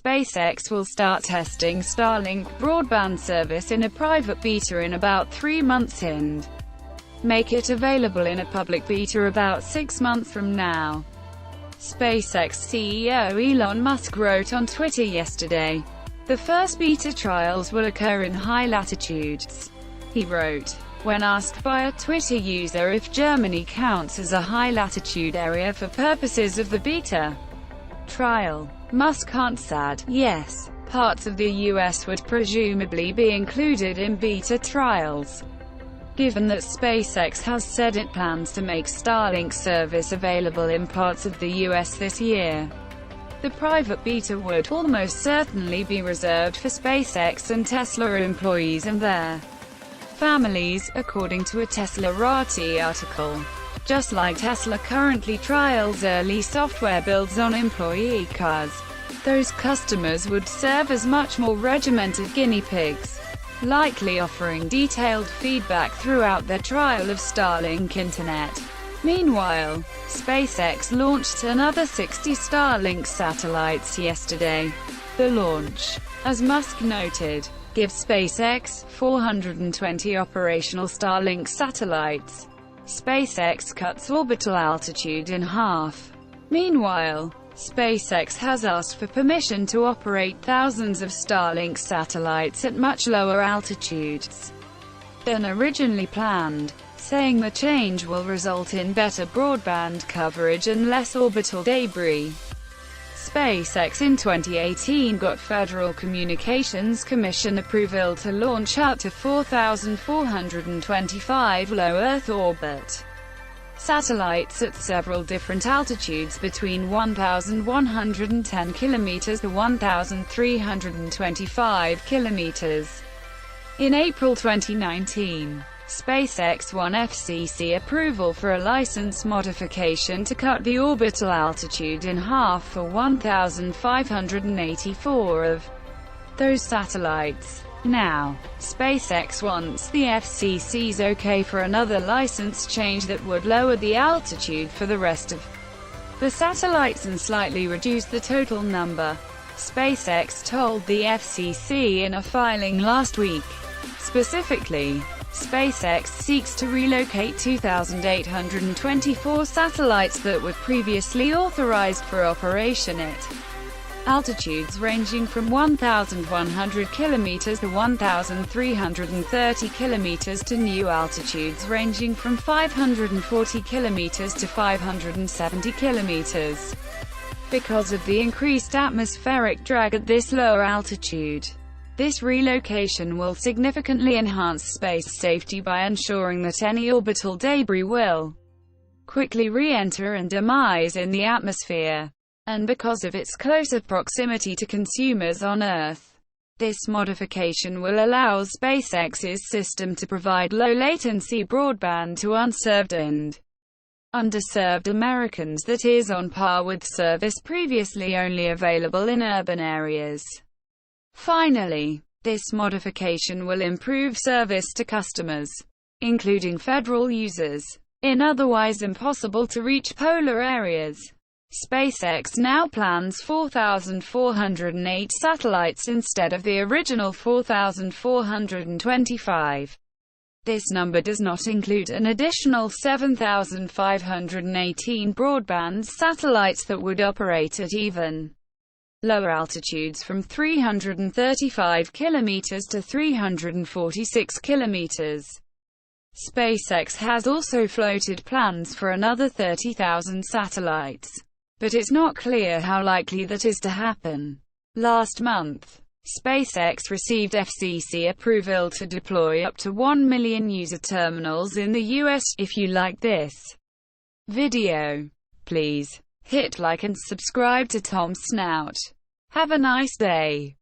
SpaceX will start testing Starlink broadband service in a private beta in about 3 months and make it available in a public beta about 6 months from now. SpaceX CEO Elon Musk wrote on Twitter yesterday, "The first beta trials will occur in high latitudes." He wrote, when asked by a Twitter user if Germany counts as a high-latitude area for purposes of the beta trial, Musk answered, "Yes, parts of the US would presumably be included in beta trials." Given that SpaceX has said it plans to make Starlink service available in parts of the US this year, the private beta would almost certainly be reserved for SpaceX and Tesla employees and their families, according to a Teslarati article. Just like Tesla currently trials early software builds on employee cars, those customers would serve as much more regimented guinea pigs, likely offering detailed feedback throughout their trial of Starlink Internet. Meanwhile, SpaceX launched another 60 Starlink satellites yesterday. The launch, as Musk noted, gives SpaceX 420 operational Starlink satellites. SpaceX cuts orbital altitude in half. Meanwhile, SpaceX has asked for permission to operate thousands of Starlink satellites at much lower altitudes than originally planned, saying the change will result in better broadband coverage and less orbital debris. SpaceX in 2018 got Federal Communications Commission approval to launch up to 4,425 low Earth orbit satellites at several different altitudes between 1,110 km to 1,325 km. In April 2019, SpaceX won FCC approval for a license modification to cut the orbital altitude in half for 1,584 of those satellites. Now, SpaceX wants the FCC's okay for another license change that would lower the altitude for the rest of the satellites and slightly reduce the total number. SpaceX told the FCC in a filing last week. Specifically, SpaceX seeks to relocate 2,824 satellites that were previously authorized for operation at altitudes ranging from 1,100 km to 1,330 km to new altitudes ranging from 540 km to 570 km. Because of the increased atmospheric drag at this lower altitude, this relocation will significantly enhance space safety by ensuring that any orbital debris will quickly re-enter and demise in the atmosphere. And because of its closer proximity to consumers on Earth, this modification will allow SpaceX's system to provide low-latency broadband to unserved and underserved Americans that is on par with service previously only available in urban areas. Finally, this modification will improve service to customers, including federal users, in otherwise impossible to reach polar areas. SpaceX now plans 4,408 satellites instead of the original 4,425. This number does not include an additional 7,518 broadband satellites that would operate at even lower altitudes from 335 km to 346 km. SpaceX has also floated plans for another 30,000 satellites, but it's not clear how likely that is to happen. Last month, SpaceX received FCC approval to deploy up to 1 million user terminals in the US. If you like this video, please hit like and subscribe to Tom Snout. Have a nice day.